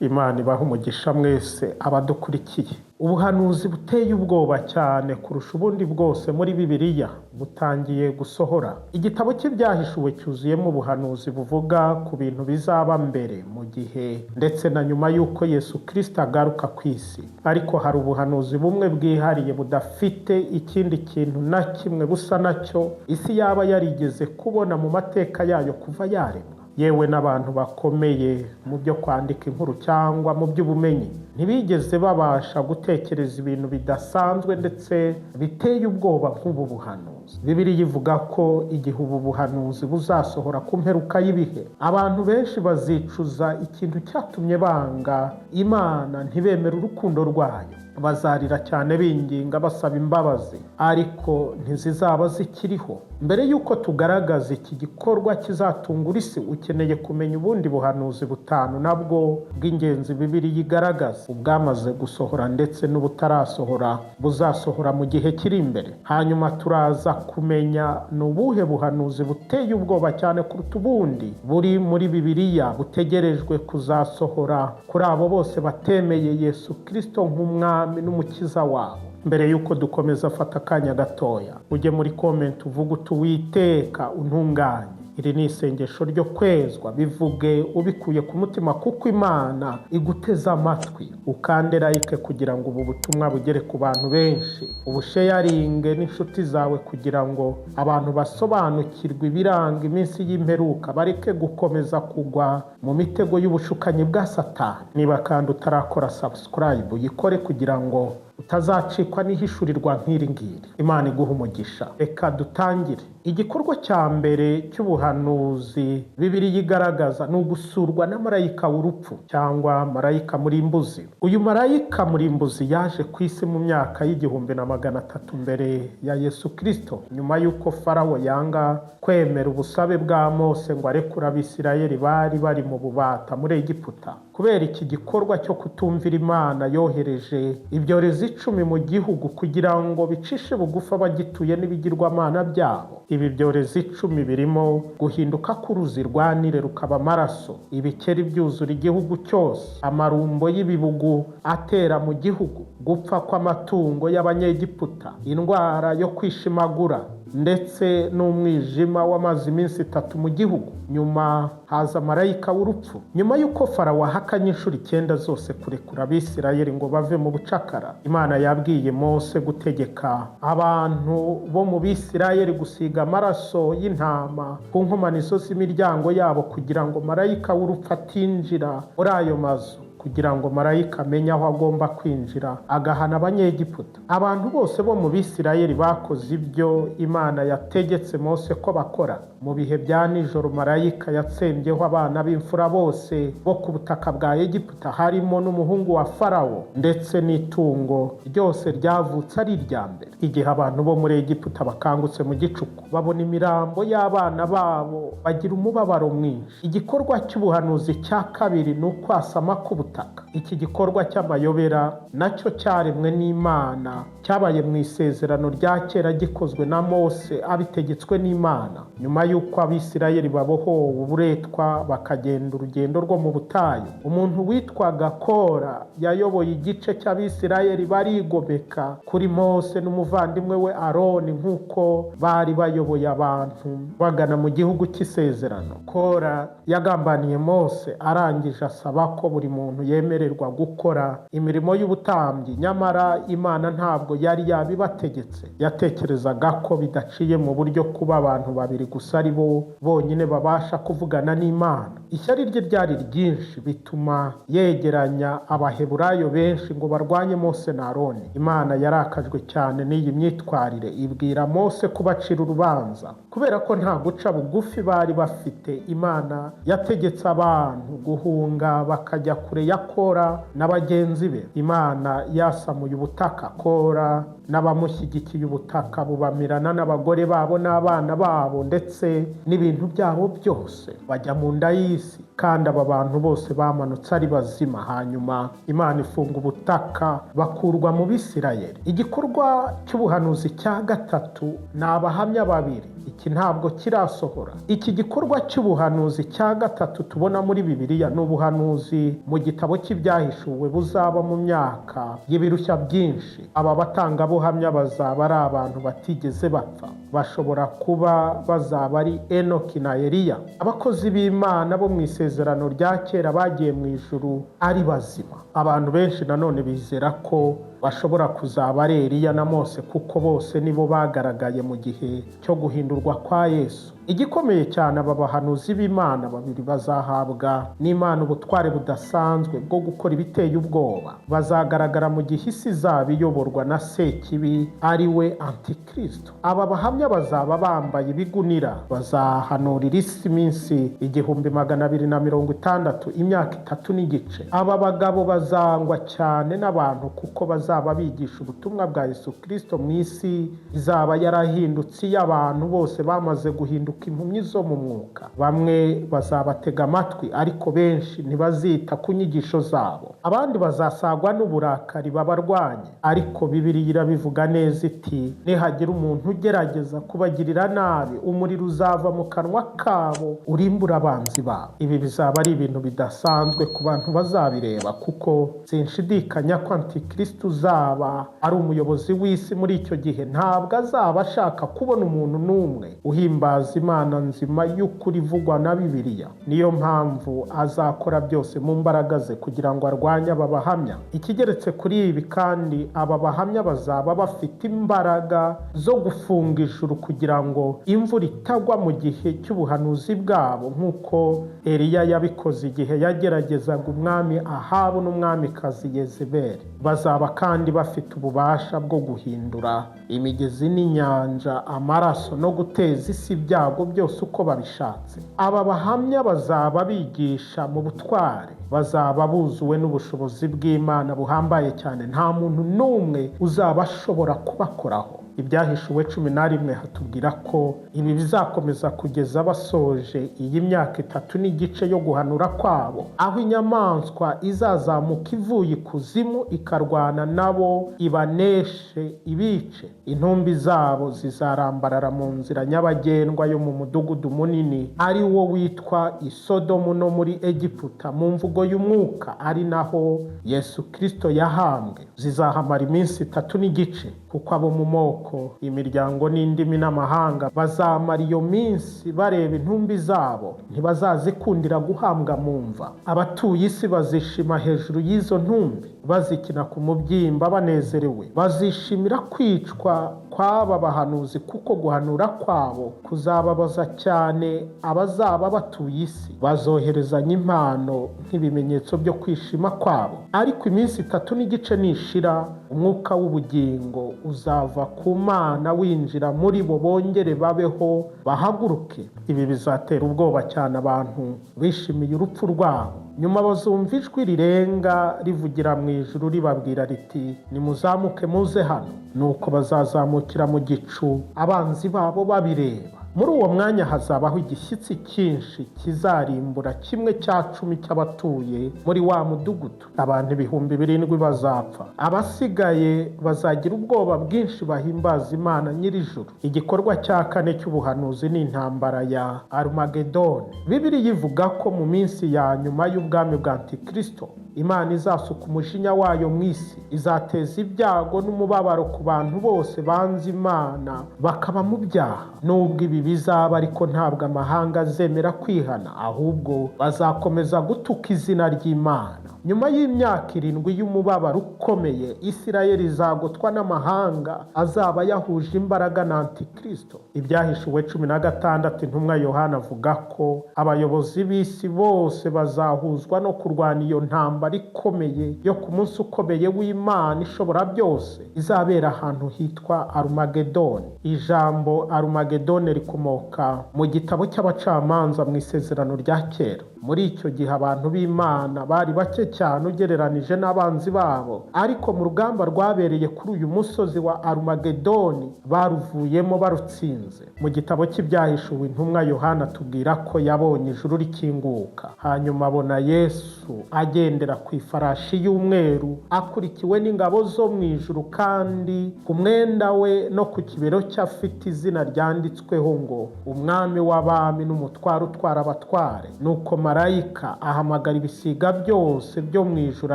Imana ibaha umugisha mwese abadukurikiye. Ubuhanuzi buteye ubwoba cyane kurusha ubundi bwose muri Bibiliya butangiye gusohora. Igitabo cy'ibyahishuwe cyuzuyemo ubuhanuzi buvuga ku bintu bizaba mbere mu gihe ndetse na nyuma y'uko Yesu Kristo agaruka ku isi. Ariko hari ubuhanuzi bumwe bwihariye budafite ikindi kintu na kimwe busa nacyo isi yaba yarigeze kubona mu mateka yayo kuva yaremwa. Yewe n'abantu bakomeye mu byo kwandika inkuru cyangwa mu by'ubumenyi ntibigeze babasha gutekereza ibintu bidasanzwe ndetse biteye ubwoba nk'ubu buhanuzi. Bibiliya ivuga ko igihe ubu buhanuzi buzasohora ku mperuka y'ibihe, abantu benshi bazicuza ikintu cyatumye banga Imana ntibemere urukundo rwayo. Bazarira cyane binginga basaba imbabazi, ariko ntizizaba zikiriho. Mbere y'uko tugaragaza iki gikorwa kizatungura isi, ukeneye kumenya ubundi buhanuzi butanu nabwo bw'ingenzi Bibiliya igaragaza, ubwamaze gusohora ndetse n'ubutarasohora buzasohora mu gihe kiri imbere. Hanyuma turaza kumenya ni ubuhe buhanuzi buteye ubwoba cyane kuruta ubundi buri muri Bibiliya butegerejwe kuzasohora kuri abo bose batemeye Yesu Kristo nk'umwami n'umukiza wabo. Mbere y'uko dukomeza, fata akanya gatoya ujye muri comment uvuga uti Uwiteka untunganye. Iri ni isengesho ryo kwezwa, bivuge ubikuye ku mutima kuko Imana iguteza amatwi. Ukande like kugira ngo ubu butumwa bugere ku bantu benshi, ubusharinge n'inshuti zawe kugira ngo abantu basobanukirwe ibiranga iminsi y'imperuka, bareke gukomeza kugwa mu mitego y'ubushukanyi bwa Satani. Niba kandi utarakora subscribe, uyikore kugira ngo utazacikwa n'ihishurirwa nk'iri ngiri. Imana iguha umugisha. Reka dutangire. Igikorwa cya mbere cy'ubuhanuzi Bibiliya igaragaza ni ugusurwa na marayika w'urupfu cyangwa marayika murimbuzi. Uyu marayika murimbuzi yaje ku isi mu myaka y'1300 mbere ya Yesu Kristo, nyuma y'uko Farawo yanga kwemera ubusabe bwa Mose ngo arekure Abisirayeli bari mu bubata muri Egiputa. Kubera iki gikorwa cyo kutumvira Imana, yohereje ibyorezo 10 mu gihugu kugira ngo bicishe bugufa abagituye n'ibigirwamana byabo. Ibi byorezo 10 birimo guhinduka k'uruzi rwa Nile rukaba amaraso, ibikeri byuzura igihugu cyose, amarumbo y'ibibugu atera mu gihugu, gupfa kw'amatungo y'Abanyegiputa, indwara yo kwishimagura ndetse n'umwijima w'amazi iminsi 3 mu gihugu. Nyuma haza marayika w'urupfu. Nyuma y'uko Farawo ahakanye inshuro 9 zose kurekura Abisirayeli ngo bave mu bucakara, Imana yabwiye Mose gutegeka abantu bo mu Bisirayeli gusiga amaraso y'intama ku nkomanizo z'imiryango yabo kugira ngo marayika w'urupfu atinjira muri ayo mazu, kugira ngo marayika amenye aho agomba kwinjira agahana Abanyegiputa. Abantu bose bo mu Bisirayeli bakoze ibyo Imana yategetse Mose ko bakora. Mu bihe bya nijoro marayika yatsembyeho abana b'imfura bose bo ku butaka bwa Egiputa, harimo n'umuhungu wa Farawo ndetse n'itungo ryose ryavutse ari irya mbere. Igihe abantu bo muri Egiputa bakangutse mu gicuku, babona imirambo y'abana babo, bagira umubabaro mwinshi. Igikorwa cy'ubuhanuzi cya kabiri ni ukwasama k'ubutaka. Iki gikorwa cy'amayobera nacyo cyaremwe n'Imana, cyabaye mu isezerano rya kera gikozwe na Mose abitegetswe n'Imana. Nyuma y'uko Abisirayeli babohowe uburetwa bakagenda urugendo rwo mu butayu, umuntu witwaga Kora yayoboye igice cy'Abisirayeli barigomeka kuri Mose n'umuvandimwe we Aroni nk'uko bari bayoboye abantu bagana mu gihugu cy'isezerano. Kora yagambaniye Mose, arangije asaba ko buri muntu yemererwa gukora imirimo y'ubutambyi, nyamara Imana ntabwo yari yabibategetse. Yatekerezaga ko bidaciye mu buryo kuba abantu babiri gusa ari bo bonyine babasha kuvugana n'Imana. Ishyari rye ryari ryinshi, bituma yegeranya Abaheburayo benshi ngo barwanye Mose na Aroni. Imana yarakajwe cyane n'iyi myitwarire, ibwira Mose kubacira urubanza. Kubera ko nta guca bugufi bari bafite, Imana yategetse abantu guhunga bakajya kure ya Kora na bagenzi be. Imana yasamuye ubutaka. Kora n'abamushyigikiye ubutaka bubamirana n'abagore babo n'abana babo ndetse n'ibintu byabo byose, bajya mu nda y'isi. Kandi aba bantu bose bamanutse ari bazima. Hanyuma Imana ifunga ubutaka, bakurwa mu Bisirayeli. Igikorwa cy'ubuhanuzi cya gatatu ni abahamya babiri. iki ntabwo kirasohora. Iki gikorwa cy'ubuhanuzi cya gatatu tubona muri Bibiliya ni ubuhanuzi mu gitabo cy'ibyahishuwe buzaba mu myaka y'ibirushya byinshi. Aba batangabuhamya bazaba ari abantu batigeze bapfa, bashobora kuba bazaba ari Enoki na Eliya, abakozi b'Imana bo mu isezerano rya kera bagiye mu ijuru ari bazima. Abantu benshi nanone bizera ko bashobora kuzaba ari Eliya na Mose, kuko bose nibo bagaragaye mu gihe cyo guhindurwa kwa Yesu. Igikomeye cyane, aba bahanuzi b'Imana babiri bazahabwa n'Imana ubutware budasanzwe bwo gukora ibiteye ubwoba. Bazagaragara mu gihe isi izaba iyoborwa na Sekibi ari we Antikristo. Aba bahamya bazaba bambaye ibigunira, bazahanurira isi iminsi 1260, imyaka 3 n'igice. Aba bagabo bazangwa cyane n'abantu kuko bazaba bigisha ubutumwa bwa Yesu Kristo mu isi izaba yarahindutse iy'abantu bose bamaze guhinduka impumyi zo mu mwuka. Bamwe bazabatega amatwi, ariko benshi ntibazita ku nyigisho zabo. Abandi bazasagwa n'uburakari babarwanye, ariko Bibiliya irabivuga neza iti, nihagira umuntu ugerageza kubagirira nabi, umuriro uzava mu kanwa kabo urimbura abanzi babo. Ibi bizaba ari ibintu bidasanzwe ku bantu bazabireba, kuko sinshidikanya ko Antikristo uzaba ari umuyobozi w'isi muri icyo gihe. Ntabwo azaba ashaka kubona umuntu n'umwe uhimbaza Imana nzima y'ukuri ivugwa na Bibiliya. Niyo mpamvu azakora byose mu mbaraga ze kugira ngo arwanye aba bahamya. Ikigeretse kuri ibi kandi, aba bahamya bazaba bafite imbaraga zo gufunga ijuru kugira ngo imvura itagwa mu gihe cy'ubuhanuzi bwabo, nk'uko Eliya yabikoze igihe yageragezaga umwami Ahabu n'umwamikazi Yezebeli. Bazaba kandi bafite ububasha bwo guhindura imigezi n'inyanja amaraso no guteza isi ibyago byose uko babishatse. Aba bahamya bazaba bigisha mu butware, bazaba buzuwe n'ubushobozi bw'Imana buhambaye cyane. Nta muntu n'umwe uzaba ashobora kubakoraho. Ibyahishuwe 11 hatubwira ko ibi bizakomeza kugeza basoje iyi myaka 3 n'igice yo guhanura kwabo, aho inyamaswa izazamuka ivuye ikuzimu ikarwana nabo ibaneshe ibice. Intumbi zabo zizarambarara mu nzira nyabagendwa yo mu mudugudu munini ari wo witwa Isodomu no muri Egiputa, mu mvugo y'umwuka ari naho Yesu Kristo yahambwe. Zizahamara iminsi 3 n'igice, kuko abo mu moko, imiryango n'indimi n'amahanga bazamara iyo minsi bareba intumbi zabo, ntibazazikundira guhambwa mu mva. Abatuye isi bazishima hejuru y'izo ntumbi, bazikina ku mubyimba banezerewe. Bazishimira kwicwa kw'aba bahanuzi, kuko guhanura kwabo kuzababaza cyane abazaba batuye isi. Bazoherezanya impano nk'ibimenyetso byo kwishima kwabo. Ariko iminsi 3 n'igice nishira, umwuka w'ubugingo uzava ku Mana winjira muri bo, bongere babeho bahaguruke. Ibi bizatera ubwoba cyane abantu bishimiye urupfu rwabo. Nyuma bazumva ijwi rirenga rivugira mu ijuru ribabwira riti, nimuzamuke muze hano. Nuko bazazamukira mu gicu, abanzi babo babireba. Muri uwo mwanya hazabaho igishyitsi cyinshi kizarimbura 1/10 cy'abatuye muri wa mudugudu. Abantu 7,000 bazapfa. Abasigaye bazagira ubwoba bwinshi bahimbaza Imana nyir'ijuru. Igikorwa cya 4 cy'ubuhanuzi ni intambara ya Arumagedoni. Bibiliya ivuga ko mu minsi ya nyuma y'ubwami bwa Antikristo, Imana izasuka umujinya wayo mu isi, izateza ibyago n'umubabaro ku bantu bose banze Imana bakaba mu byaha. Nubwo ibi bizaba, ariko ntabwo amahanga azemera kwihana, ahubwo bazakomeza gutuka izina ry'Imana. Nyuma y'imyaka 7 y'umubabaro ukomeye, Isirayeli izagotwa n'amahanga azaba yahuje imbaraga na Antikristo. Ibyahishuwe 16, intumwa Yohana avuga ko abayobozi b'isi bose bazahuzwa no kurwana iyo ntambara ikomeye yo ku munsi ukomeye w'Imana ishobora byose, izabera ahantu hitwa Arumagedoni. Ijambo Arumagedoni rikomoka mu gitabo cy'abacamanza mu isezerano rya kera. Muri icyo gihe abantu b'Imana bari bake cyane ugereranije n'abanzi babo, ariko mu rugamba rwabereye kuri uyu musozi wa Arumagedoni baruvuyemo barutsinze. Mu gitabo cy'ibyahishuwe intumwa Yohana tubwira ko yabonye ijuru rikinguka, hanyuma abona Yesu agendera ku ifarashi y'umweru akurikiwe n'ingabo zo mu ijuru, kandi ku mwenda we no ku kibero cye afite izina ryanditsweho ngo umwami w'abami n'umutware utwara abatware. Nuko marayika ahamagara ibisiga byose byo mu ijuru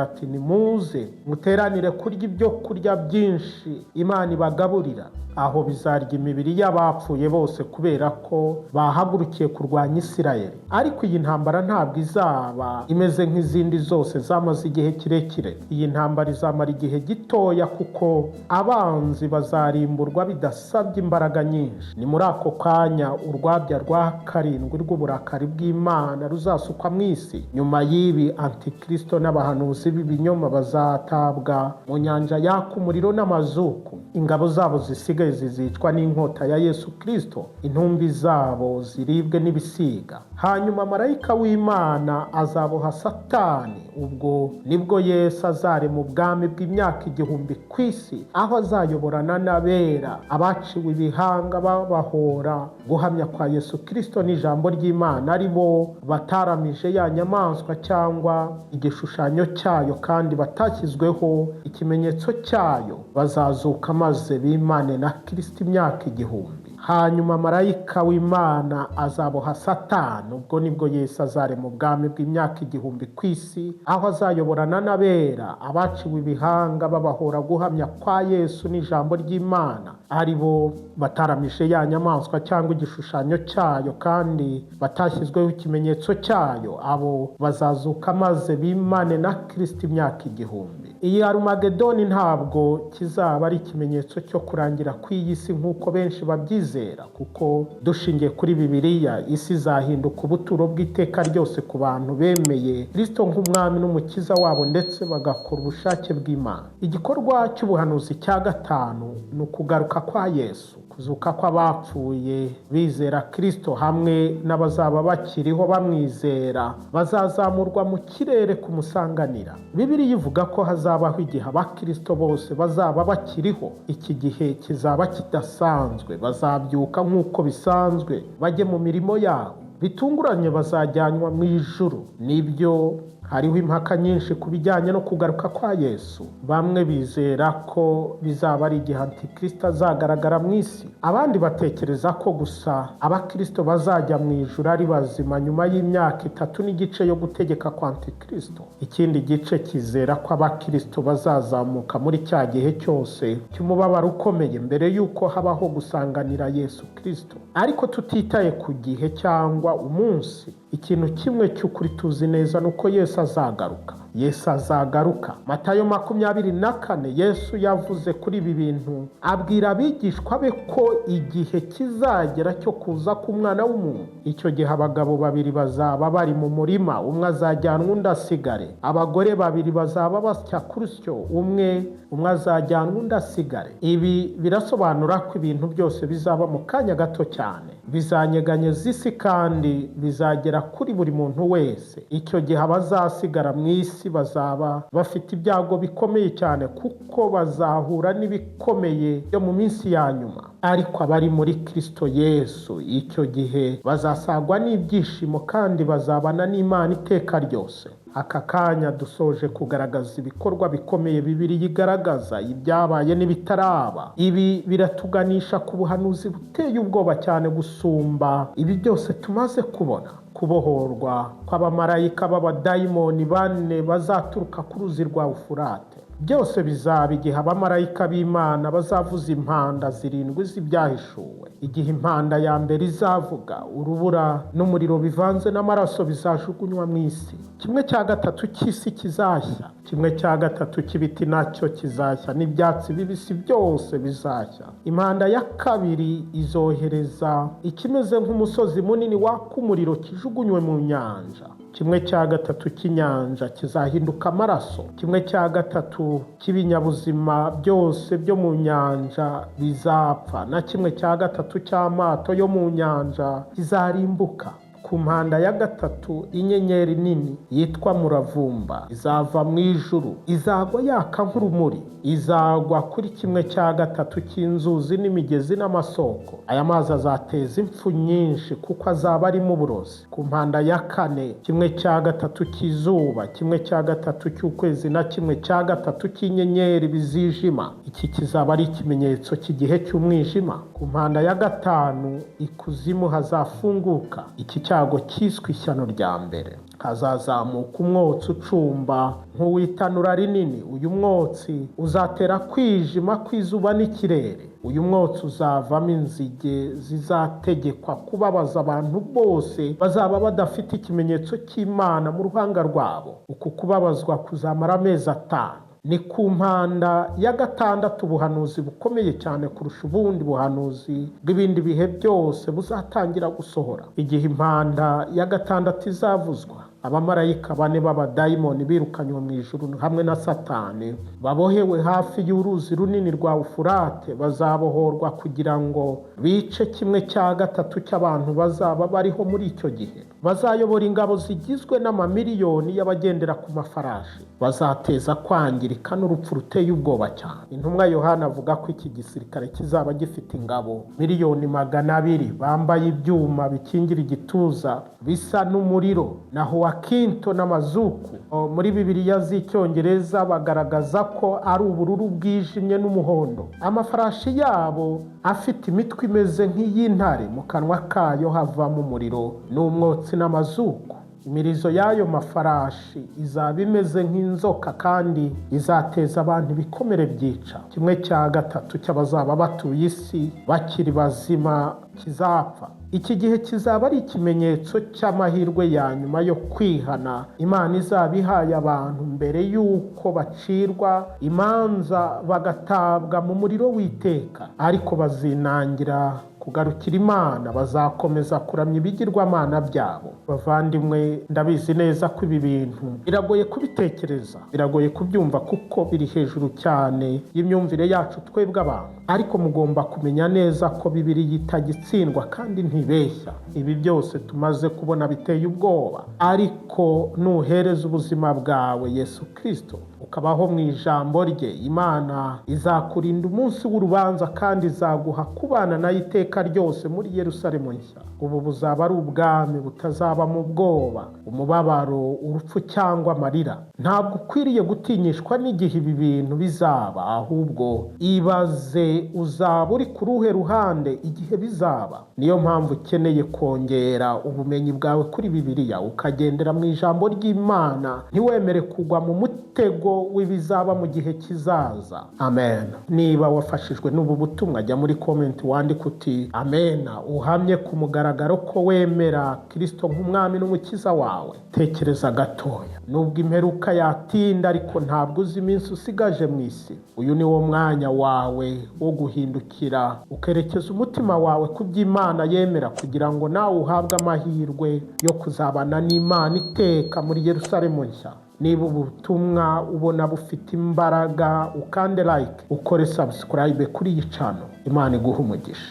ati nimuze muteranire kurya ibyo kurya byinshi Imana ibagaburira, aho bizarya imibiri y'abapfuye bose kubera ko bahagurukiye kurwanya Isirayeli. Ariko iyi ntambara ntabwo izaba imeze nk'izindi zose zamaze igihe kirekire. Iyi ntambara izamara igihe gitoya kuko abanzi bazarimburwa bidasabye imbaraga nyinshi. Ni muri ako kanya urwabya rwa karindwi rw'uburakari bw'Imana ruzasukwa mu isi. Nyuma y'ibi Antikristo n'abahanuzi b'ibinyoma bazatabwa mu nyanja yaka umuriro n'amazuku. Ingabo zabo zisigaye zizicwa n'inkota ya Yesu Kristo, intumbi zabo ziribwe n'ibisiga. Hanyuma marayika w'Imana azaboha Satani. Ubwo nibwo Yesu azarema ubwami bw'imyaka 1000 ku isi, aho azayoborana n'abera abaciwe ibihanga babahora guhamya kwa Yesu Kristo n'ijambo ry'Imana, ari bo bataramije ya nyamaswa cyangwa igishushanyo cyayo kandi batashyizweho ikimenyetso cyayo. Bazazuka maze bimane na Kristo imyaka 1000. Hanyuma marayika w'Imana azaboha Satani. Ubwo nibwo Yesu azarema ubwami bw'imyaka 1000 ku isi, aho azayoborana n'abera abaciwe ibihanga babahora guhamya kwa Yesu n'ijambo ry'Imana, ari bo bataramije ya nyamaswa cyangwa igishushanyo cyayo kandi batashyizweho ikimenyetso cyayo. Abo bazazuka maze bimane na Kristo imyaka 1000. Iyi Arumagedoni ntabwo kizaba ari ikimenyetso cyo kurangira kw'iyi si nk'uko benshi babyizera, kuko dushingiye kuri Bibiliya isi izahinduka ubuturo bw'iteka ryose ku bantu bemeye Kristo nk'umwami n'umukiza wabo ndetse bagakora ubushake bw'Imana. Igikorwa cy'ubuhanuzi cya 5 ni ukugaruka kwa Yesu, kuzuka kw'abapfuye bizera Kristo hamwe n'abazaba bakiriho bamwizera bazazamurwa mu kirere kumusanganira. Bibiliya ivuga ko hazabaho igihe abakristo bose bazaba bakiriho. Iki gihe kizaba kidasanzwe, bazabyuka nk'uko bisanzwe bajye mu mirimo yabo. Bitunguranye bazajyanwa mu ijuru. Nibyo hariho impaka nyinshi ku bijyanye no kugaruka kwa Yesu. Bamwe bizera ko bizaba ari igihe Antikristo azagaragara mu isi. Abandi batekereza ko gusa abakristo bazajya mu ijuru ari bazima nyuma y'imyaka 3 n'igice yo gutegeka kwa Antikristo. Ikindi gice kizera ko abakristo bazazamuka muri cya gihe cyose cy'umubabaro ukomeye mbere y'uko habaho gusanganira Yesu Kristo. Ariko tutitaye ku gihe cyangwa umunsi, ikintu kimwe cy'ukuri tuzi neza nuko Yesu azagaruka. Yesu azagaruka. Matayo 24 Yesu yavuze kuri ibi bintu, abwira abigishwa be ko igihe kizagera cyo kuza k'Umwana w'umuntu. Icyo gihe abagabo 2 bazaba bari mu murima, umwe azajyanwa undi asigare. Abagore 2 bazaba basya kurusyo, umwe azajyanwa undi asigare. Ibi birasobanura ko ibintu byose bizaba mu kanya gato cyane. Bizanyeganyeza isi kandi bizagera kuri buri muntu wese. Icyo gihe abazasigara mu isi bazaba bafite ibyago bikomeye cyane, kuko bazahura n'ibikomeye byo mu minsi ya nyuma. Ariko abari muri Kristo Yesu icyo gihe bazasagwa n'ibyishimo kandi bazabana n'Imana iteka ryose. Aka kanya dusoje kugaragaza ibikorwa bikomeye Bibiliya igaragaza, ibyabaye n'ibitaraba. Ibi biratuganisha ku buhanuzi buteye ubwoba cyane gusumba ibi byose tumaze kubona. Kubohorwa kw'abamarayika b'abadayimoni 4 bazaturuka ku ruzi rwa Ufurate. Byose bizaba igihe abamarayika b'Imana bazavuza impanda 7 z'ibyahishuwe. Igihe impanda ya mbere izavuga, urubura n'umuriro bivanze n'amaraso bizajugunywa mu isi. 1/3 cy'isi kizashya, 1/3 cy'ibiti nacyo kizashya, n'ibyatsi bibisi byose bizashya. Impanda ya kabiri izohereza ikimeze nk'umusozi munini waka umuriro kijugunywe mu nyanja. 1/3 cy'inyanja kizahinduka amaraso. 1/3 cy'ibinyabuzima byose byo mu nyanja bizapfa, na 1/3 cy'amato yo mu nyanja kizarimbuka. ku mpanda ya gatatu inyenyeri nini yitwa muravumba izava mu ijuru, izagwa yaka nk'urumuri, izagwa kuri 1/3 cy'inzuzi n'imigezi n'amasoko. Aya mazi azateza impfu nyinshi kuko azaba arimo uburozi. Ku mpanda ya kane 1/3 cy'izuba, 1/3 cy'ukwezi na 1/3 cy'inyenyeri bizijima. Iki kizaba ari ikimenyetso cy'igihe cy'umwijima. Ku mpanda ya gatanu ikuzimu hazafunguka. Iki cyago cyiswe ishyano rya mbere. Hazazamuka umwotsi ucumba nk'uw'itanura rinini. Uyu mwotsi uzatera kwijima kw'izuba n'ikirere. Uyu mwotsi uzavamo inzige zizategekwa kubabaza abantu bose bazaba badafite ikimenyetso cy'Imana mu ruhanga rwabo. Uku kubabazwa kuzamara amezi 5. Ni ku mpanda ya gatandatu ubuhanuzi bukomeye cyane kurusha ubundi buhanuzi bw'ibindi bihe byose buzatangira gusohora. Igihe impanda ya gatandatu izavuzwa, abamarayika 4 b'abadayimoni birukanywe mu ijuru hamwe na Satani babohewe hafi y'uruzi runini rwa Ufurate bazabohorwa kugira ngo bice 1/3 cy'abantu bazaba bariho muri icyo gihe. Bazayobora ingabo zigizwe n'amamiliyoni y'abagendera ku mafarashi. Bazateza kwangirika n'urupfu ruteye ubwoba cyane. Intumwa Yohana avuga ko iki gisirikare kizaba gifite ingabo 200,000 bambaye ibyuma bikingira igituza bisa n'umuriro, naho wakinto n'amazuku. Muri Bibiliya z'icyongereza bagaragaza ko ari ubururu bwijimye n'umuhondo. Amafarashi yabo afite imitwe imeze nk'iy'intare, mu kanwa kayo havamo umuriro n'umwotsi n'amazuku. Imirizo y'ayo mafarashi izaba imeze nk'inzoka kandi izateza abantu ibikomere byica. 1/3 cy'abazaba batuye isi bakiri bazima kizapfa. Iki gihe kizaba ari ikimenyetso cy'amahirwe ya nyuma yo kwihana Imana izaba ihaye abantu mbere y'uko bacirwa imanza bagatabwa mu muriro w'iteka. Ariko bazinangira kugarukira Imana, bazakomeza kuramya ibigirwamana byabo. Bavandimwe, ndabizi neza ko ibi bintu biragoye kubitekereza, biragoye kubyumva kuko biri hejuru cyane y'imyumvire yacu twebwe abantu. Ariko mugomba kumenya neza ko Bibiliya itagitsindwa kandi ntibeshya. Ibi byose tumaze kubona biteye ubwoba, ariko nuhereza ubuzima bwawe Yesu Kristo ukabaho mu ijambo rye, Imana izakurinda umunsi w'urubanza kandi izaguha kubana nayo iteka ryose muri Yerusalemu nshya. Ubu buzaba ari ubwami butazaba mu bwoba, umubabaro, urupfu cyangwa amarira. Ntabwo ukwiriye gutinyishwa n'igihe ibi bintu bizaba, ahubwo ibaze uzaba uri ku ruhe ruhande igihe bizaba. Niyo mpamvu ukeneye kongera ubumenyi bwawe kuri Bibiliya, ukagendera mu ijambo ry'Imana, ntiwemere kugwa mu mutego w'ibizaba mu gihe kizaza. Amen. Niba wafashijwe n'ubu butumwa, jya muri comment wandike uti amen, uhamye ku mugaragaro ko wemera Kristo nk'umwami n'umukiza wawe. Tekereza gatoya, nubwo imperuka yatinda ariko ntabwo uzi iminsi usigaje mu isi. Uyu ni wo mwanya wawe wo guhindukira ukerekeza umutima wawe ku by'Imana yemera, kugira ngo nawe uhabwe amahirwe yo kuzabana n'Imana iteka muri Yerusalemu nshya. Niba ubutumwa ubona bufite imbaraga, ukande like, ukore subscribe kuri iyi channel. Imana iguhe umugisha.